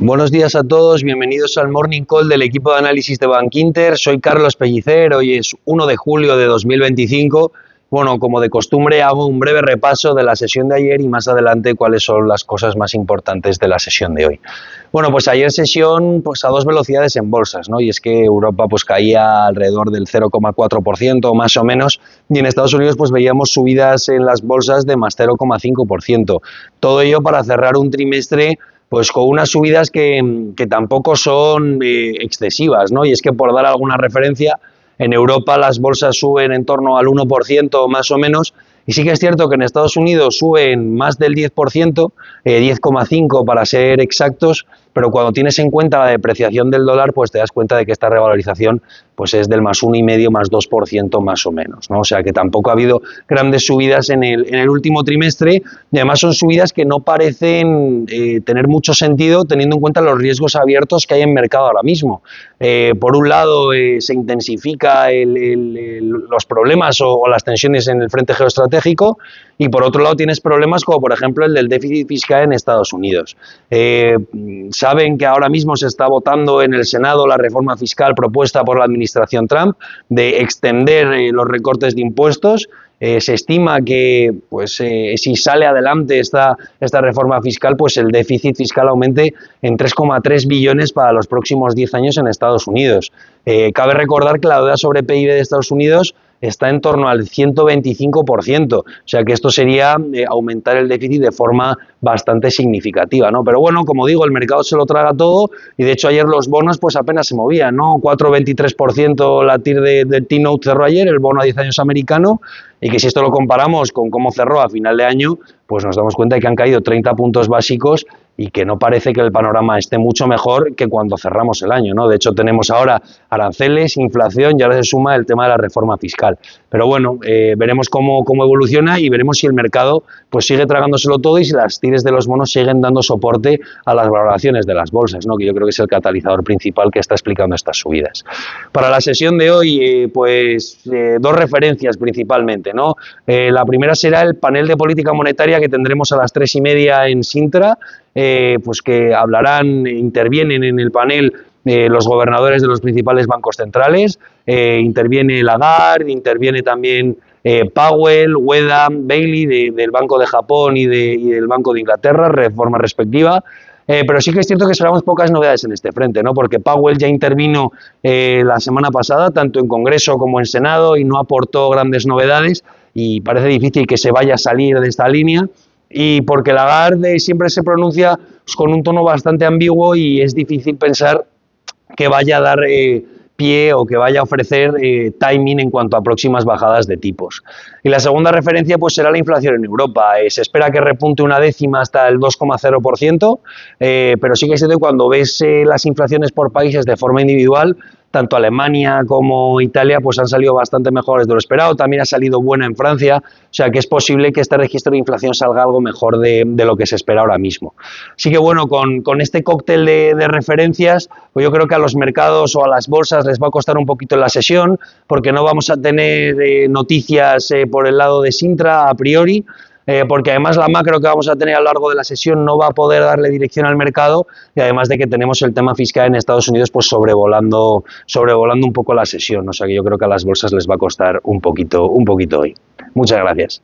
Buenos días a todos, bienvenidos al Morning Call del equipo de análisis de Bankinter. Soy Carlos Pellicer, hoy es 1 de julio de 2025. Bueno, como de costumbre hago un breve repaso de la sesión de ayer y más adelante cuáles son las cosas más importantes de la sesión de hoy. Bueno, pues ayer sesión pues a dos velocidades en bolsas, ¿no? Y es que Europa pues caía alrededor del 0,4% más o menos, y en Estados Unidos pues veíamos subidas en las bolsas de más 0,5%. Todo ello para cerrar un trimestre pues con unas subidas que tampoco son excesivas, ¿no? Y es que, por dar alguna referencia, en Europa las bolsas suben en torno al 1% más o menos, y sí que es cierto que en Estados Unidos suben más del 10%, 10,5% para ser exactos, pero cuando tienes en cuenta la depreciación del dólar, pues te das cuenta de que esta revalorización pues es del más 1,5%, más 2% más o menos, ¿no? O sea que tampoco ha habido grandes subidas en el último trimestre, y además son subidas que no parecen tener mucho sentido teniendo en cuenta los riesgos abiertos que hay en mercado ahora mismo. Por un lado, se intensifica los problemas o las tensiones en el frente geoestratégico, y por otro lado tienes problemas como por ejemplo el del déficit fiscal en Estados Unidos. Saben que ahora mismo se está votando en el Senado la reforma fiscal propuesta por la administración Trump de extender los recortes de impuestos. Se estima que si sale adelante esta reforma fiscal, pues el déficit fiscal aumente en 3,3 billones para los próximos 10 años en Estados Unidos. Cabe recordar que la deuda sobre PIB de Estados Unidos está en torno al 125%, o sea que esto sería aumentar el déficit de forma bastante significativa, ¿no? Pero bueno, como digo, el mercado se lo traga todo, y de hecho ayer los bonos pues apenas se movían, ¿no? 4,23% la TIR del T-Note cerró ayer, el bono a 10 años americano, y que si esto lo comparamos con cómo cerró a final de año, pues nos damos cuenta de que han caído 30 puntos básicos y que no parece que el panorama esté mucho mejor que cuando cerramos el año, ¿no? De hecho, tenemos ahora aranceles, inflación, y ahora se suma el tema de la reforma fiscal. Pero bueno, veremos cómo evoluciona, y veremos si el mercado pues sigue tragándoselo todo y si las tires de los bonos siguen dando soporte a las valoraciones de las bolsas, ¿no? Que yo creo que es el catalizador principal que está explicando estas subidas. Para la sesión de hoy, dos referencias principalmente, ¿no? La primera será el panel de política monetaria que tendremos a las 3:30 en Sintra, pues que intervienen en el panel los gobernadores de los principales bancos centrales, interviene Lagarde, interviene también Powell, Ueda, Bailey del Banco de Japón y del Banco de Inglaterra, de forma respectiva. Pero sí que es cierto que esperamos pocas novedades en este frente, ¿no? Porque Powell ya intervino la semana pasada, tanto en Congreso como en Senado, y no aportó grandes novedades, y parece difícil que se vaya a salir de esta línea, y porque Lagarde siempre se pronuncia pues, con un tono bastante ambiguo, y es difícil pensar que vaya a dar pie o que vaya a ofrecer timing en cuanto a próximas bajadas de tipos. Y la segunda referencia pues será la inflación en Europa. Se espera que repunte una décima hasta el 2,0%, pero sí que es cierto que cuando ves las inflaciones por países de forma individual, tanto Alemania como Italia pues han salido bastante mejores de lo esperado, también ha salido buena en Francia, o sea que es posible que este registro de inflación salga algo mejor de lo que se espera ahora mismo. Así que bueno, con este cóctel de referencias, pues yo creo que a los mercados o a las bolsas les va a costar un poquito la sesión, porque no vamos a tener noticias por el lado de Sintra a priori, porque además la macro que vamos a tener a lo largo de la sesión no va a poder darle dirección al mercado, y además de que tenemos el tema fiscal en Estados Unidos pues sobrevolando un poco la sesión, o sea que yo creo que a las bolsas les va a costar un poquito hoy. Muchas gracias.